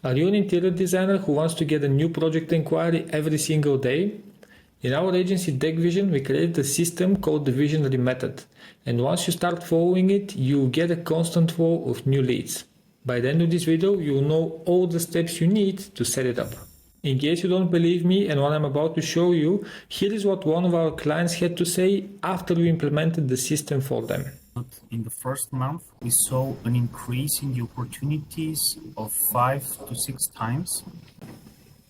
Are you an interior designer who wants to get a new project inquiry every single day? In our agency DeqVision, we created a system called the visionary method. And once you start following it, you get a constant flow of new leads. By the end of this video, you will know all the steps you need to set it up. In case you don't believe me and what I'm about to show you, here is what one of our clients had to say after we implemented the system for them. In the first month, we saw an increase in the opportunities of 5 to 6 times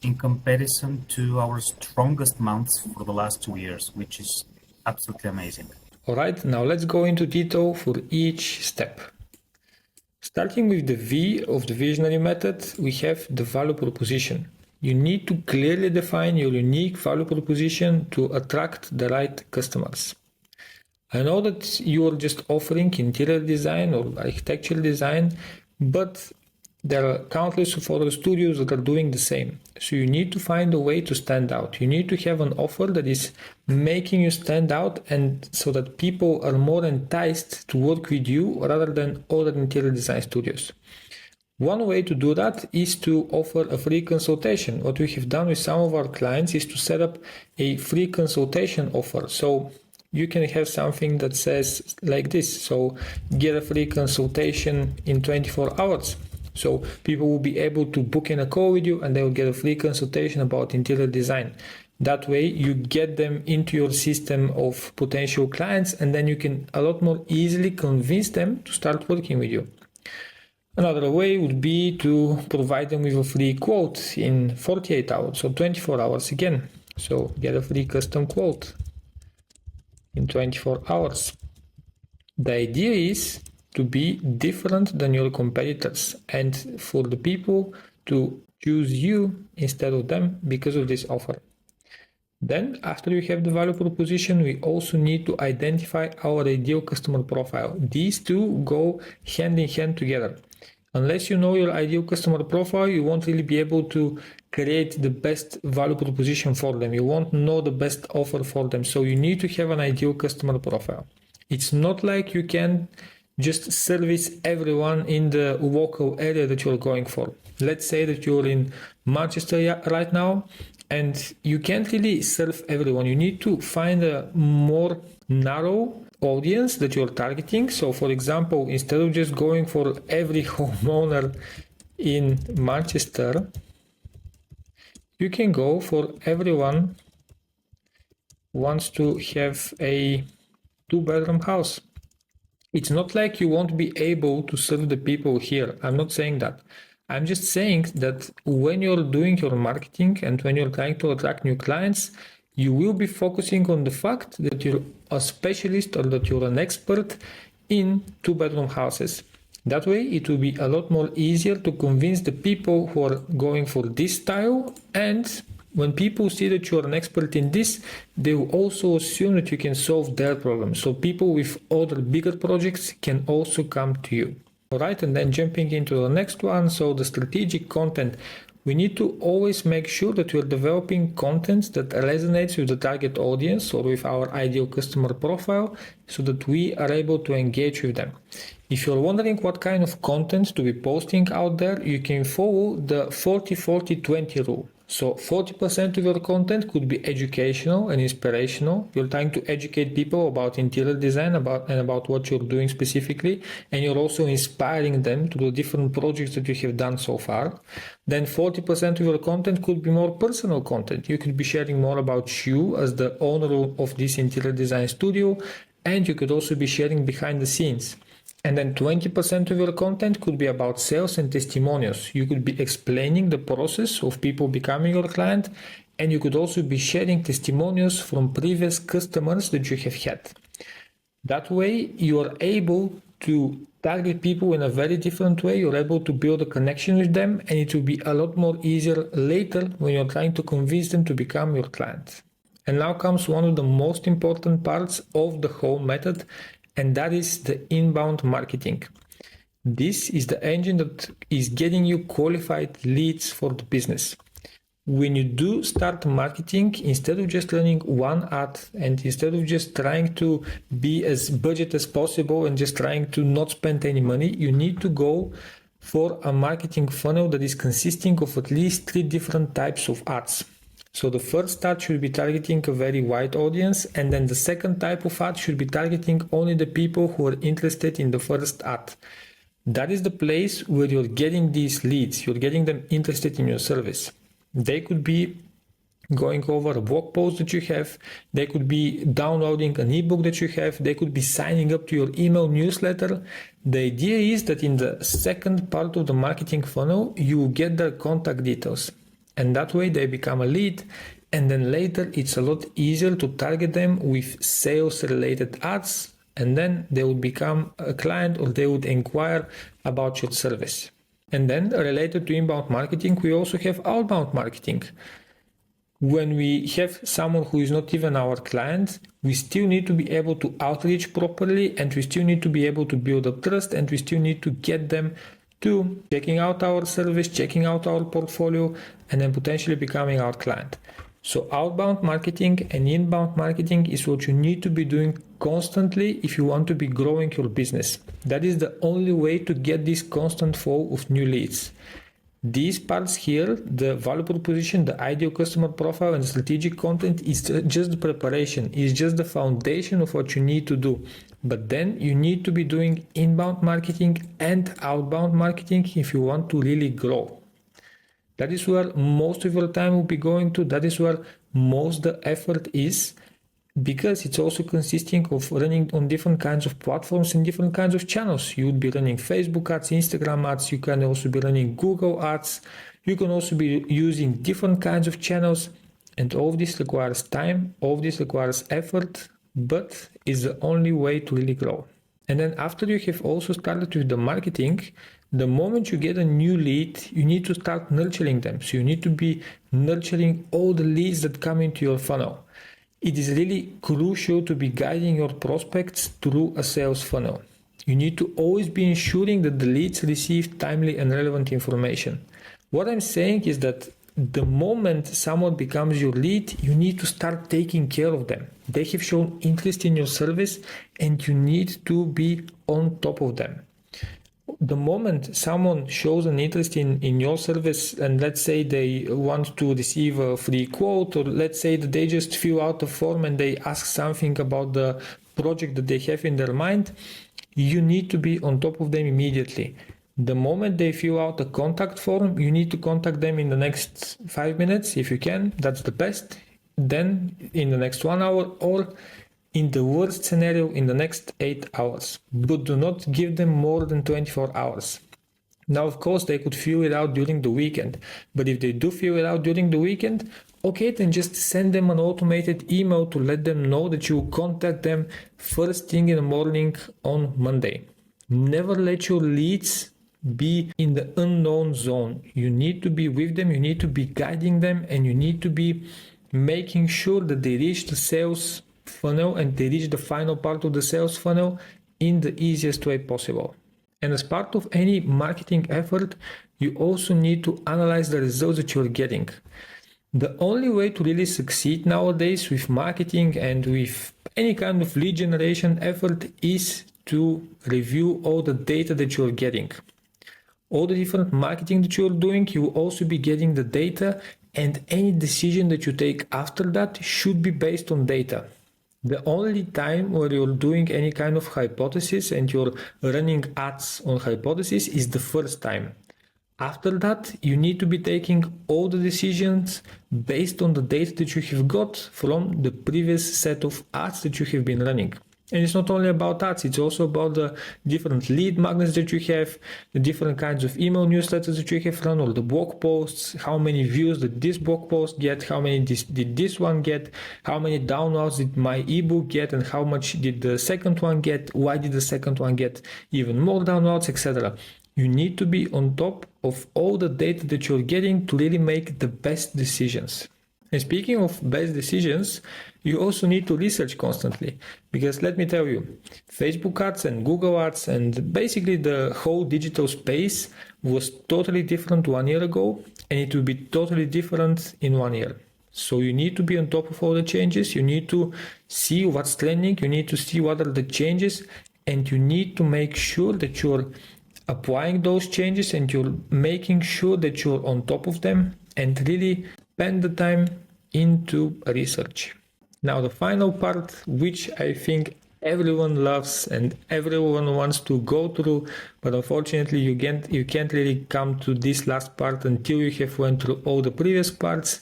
in comparison to our strongest months for the last 2 years, which is absolutely amazing. Alright, now let's go into detail for each step. Starting with the V of the visionary method, we have the value proposition. You need to clearly define your unique value proposition to attract the right customers. I know that you are just offering interior design or architectural design, but there are countless of other studios that are doing the same. So you need to find a way to stand out. You need to have an offer that is making you stand out, and so that people are more enticed to work with you rather than other interior design studios. One way to do that is to offer a free consultation. What we have done with some of our clients is to set up a free consultation offer. So you can have something that says like this. So get a free consultation in 24 hours. So people will be able to book in a call with you and they will get a free consultation about interior design. That way you get them into your system of potential clients, and then you can a lot more easily convince them to start working with you. Another way would be to provide them with a free quote in 48 hours, so 24 hours again. So get a free custom quote in 24 hours. The idea is to be different than your competitors and for the people to choose you instead of them because of this offer. Then, after we have the value proposition, we also need to identify our ideal customer profile. These two go hand in hand together. Unless you know your ideal customer profile, you won't really be able to create the best value proposition for them. You won't know the best offer for them. So you need to have an ideal customer profile. It's not like you can just service everyone in the local area that you're going for. Let's say that you're in Manchester right now, and you can't really serve everyone. You need to find a more narrow audience that you're targeting. So for example, instead of just going for every homeowner in Manchester, you can go for everyone who wants to have a 2-bedroom house. It's not like you won't be able to serve the people here. I'm not saying that. I'm just saying that when you're doing your marketing and when you're trying to attract new clients, you will be focusing on the fact that you're a specialist or that you're an expert in 2-bedroom houses. That way, it will be a lot more easier to convince the people who are going for this style, and when people see that you are an expert in this, they will also assume that you can solve their problems. So people with other bigger projects can also come to you. Alright, and then jumping into the next one, so the strategic content. We need to always make sure that we're developing content that resonates with the target audience or with our ideal customer profile so that we are able to engage with them. If you're wondering what kind of content to be posting out there, you can follow the 40-40-20 rule. So 40% of your content could be educational and inspirational. You're trying to educate people about interior design and about what you're doing specifically, and you're also inspiring them to the different projects that you have done so far. Then 40% of your content could be more personal content. You could be sharing more about you as the owner of this interior design studio, and you could also be sharing behind the scenes. And then 20% of your content could be about sales and testimonials. You could be explaining the process of people becoming your client, and you could also be sharing testimonials from previous customers that you have had. That way, you are able to target people in a very different way. You're able to build a connection with them, and it will be a lot more easier later when you're trying to convince them to become your client. And now comes one of the most important parts of the whole method, and that is the inbound marketing. This is the engine that is getting you qualified leads for the business. When you do start marketing, instead of just running one ad and instead of just trying to be as budget as possible and just trying to not spend any money, you need to go for a marketing funnel that is consisting of at least 3 different types of ads. So the first ad should be targeting a very wide audience, and then the second type of ad should be targeting only the people who are interested in the first ad. That is the place where you're getting these leads, you're getting them interested in your service. They could be going over a blog post that you have, they could be downloading an ebook that you have, they could be signing up to your email newsletter. The idea is that in the second part of the marketing funnel, you get their contact details, and that way they become a lead, and then later it's a lot easier to target them with sales related ads, and then they would become a client or they would inquire about your service. And then related to inbound marketing, we also have outbound marketing. When we have someone who is not even our client, we still need to be able to outreach properly, and we still need to be able to build up trust, and we still need to get them to checking out our service, checking out our portfolio, and then potentially becoming our client. So outbound marketing and inbound marketing is what you need to be doing constantly if you want to be growing your business. That is the only way to get this constant flow of new leads. These parts here, the value proposition, the ideal customer profile, and the strategic content is just the preparation, is just the foundation of what you need to do. But then you need to be doing inbound marketing and outbound marketing if you want to really grow. That is where most of your time will be going to. That is where most the effort is, because it's also consisting of running on different kinds of platforms and different kinds of channels. You would be running Facebook ads, Instagram ads, you can also be running Google ads, you can also be using different kinds of channels, and all of this requires time, all of this requires effort, but is the only way to really grow. And then after you have also started with the marketing, the moment you get a new lead, you need to start nurturing them. So you need to be nurturing all the leads that come into your funnel. It is really crucial to be guiding your prospects through a sales funnel. You need to always be ensuring that the leads receive timely and relevant information. What I'm saying is that the moment someone becomes your lead, you need to start taking care of them. They have shown interest in your service, and you need to be on top of them. The moment someone shows an interest in your service, and let's say they want to receive a free quote, or let's say that they just fill out a form and they ask something about the project that they have in their mind, you need to be on top of them immediately. The moment they fill out the contact form, you need to contact them in the next 5 minutes if you can. That's the best. Then in the next 1 hour, or in the worst scenario, in the next 8 hours. But do not give them more than 24 hours. Now, of course, they could fill it out during the weekend. But if they do fill it out during the weekend, okay, then just send them an automated email to let them know that you will contact them first thing in the morning on Monday. Never let your leads be in the unknown zone. You need to be with them, you need to be guiding them, and you need to be making sure that they reach the sales funnel and they reach the final part of the sales funnel in the easiest way possible. And as part of any marketing effort, you also need to analyze the results that you're getting. The only way to really succeed nowadays with marketing and with any kind of lead generation effort is to review all the data that you're getting. All the different marketing that you're doing, you will also be getting the data, and any decision that you take after that should be based on data. The only time where you're doing any kind of hypothesis and you're running ads on hypothesis is the first time. After that, you need to be taking all the decisions based on the data that you have got from the previous set of ads that you have been running. And it's not only about ads, it's also about the different lead magnets that you have, the different kinds of email newsletters that you have run, or the blog posts, how many views did this blog post get, how many did this one get, how many downloads did my ebook get, and how much did the second one get, why did the second one get even more downloads, etc. You need to be on top of all the data that you're getting to really make the best decisions. And speaking of best decisions, you also need to research constantly, because let me tell you, Facebook ads and Google ads and basically the whole digital space was totally different 1 year ago, and it will be totally different in 1 year. So you need to be on top of all the changes, you need to see what's trending, you need to see what are the changes, and you need to make sure that you're applying those changes and you're making sure that you're on top of them and really spend the time into research. Now, the final part, which I think everyone loves and everyone wants to go through, but unfortunately you can't really come to this last part until you have went through all the previous parts,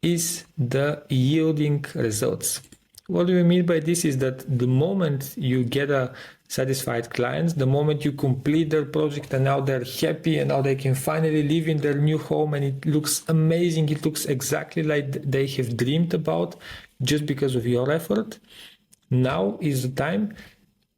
is the yielding results. What do we mean by this is that the moment you get a satisfied clients, the moment you complete their project and now they're happy and now they can finally live in their new home and it looks amazing, it looks exactly like they have dreamed about just because of your effort, now is the time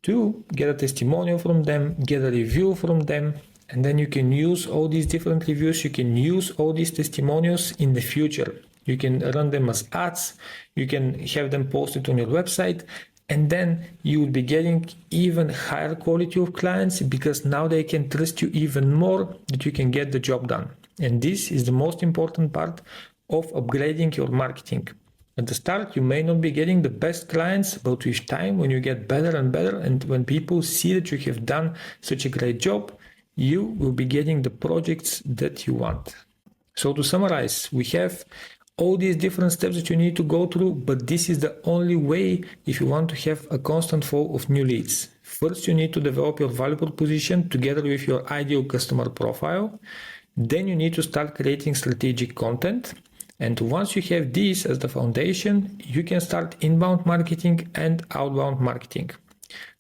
to get a testimonial from them, get a review from them, and then you can use all these different reviews, you can use all these testimonials in the future. You can run them as ads, you can have them posted on your website, and then you will be getting even higher quality of clients because now they can trust you even more that you can get the job done. And this is the most important part of upgrading your marketing. At the start, you may not be getting the best clients, but with time, when you get better and better, and when people see that you have done such a great job, you will be getting the projects that you want. So to summarize, we have all these different steps that you need to go through, but this is the only way if you want to have a constant flow of new leads. First, you need to develop your value proposition together with your ideal customer profile. Then you need to start creating strategic content. And once you have this as the foundation, you can start inbound marketing and outbound marketing.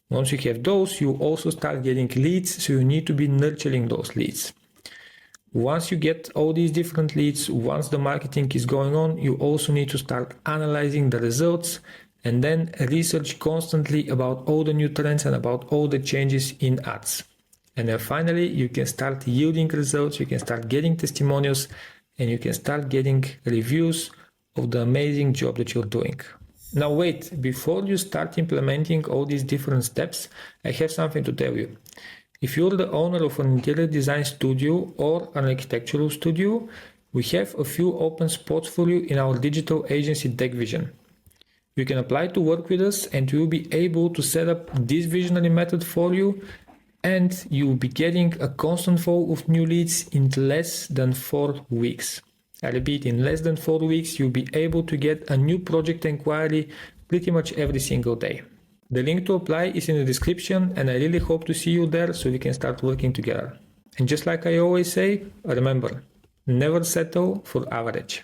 Once you have those, you also start getting leads, so you need to be nurturing those leads. Once you get all these different leads, once the marketing is going on, you also need to start analyzing the results and then research constantly about all the new trends and about all the changes in ads. And then finally, you can start yielding results, you can start getting testimonials, and you can start getting reviews of the amazing job that you're doing. Now wait, before you start implementing all these different steps, I have something to tell you. If you're the owner of an interior design studio or an architectural studio, we have a few open spots for you in our digital agency DeqVision. You can apply to work with us and we will be able to set up this visionary method for you, and you will be getting a constant flow of new leads in less than 4 weeks. I repeat, in less than 4 weeks, you'll be able to get a new project inquiry pretty much every single day. The link to apply is in the description, and I really hope to see you there so we can start working together. And just like I always say, remember, never settle for average.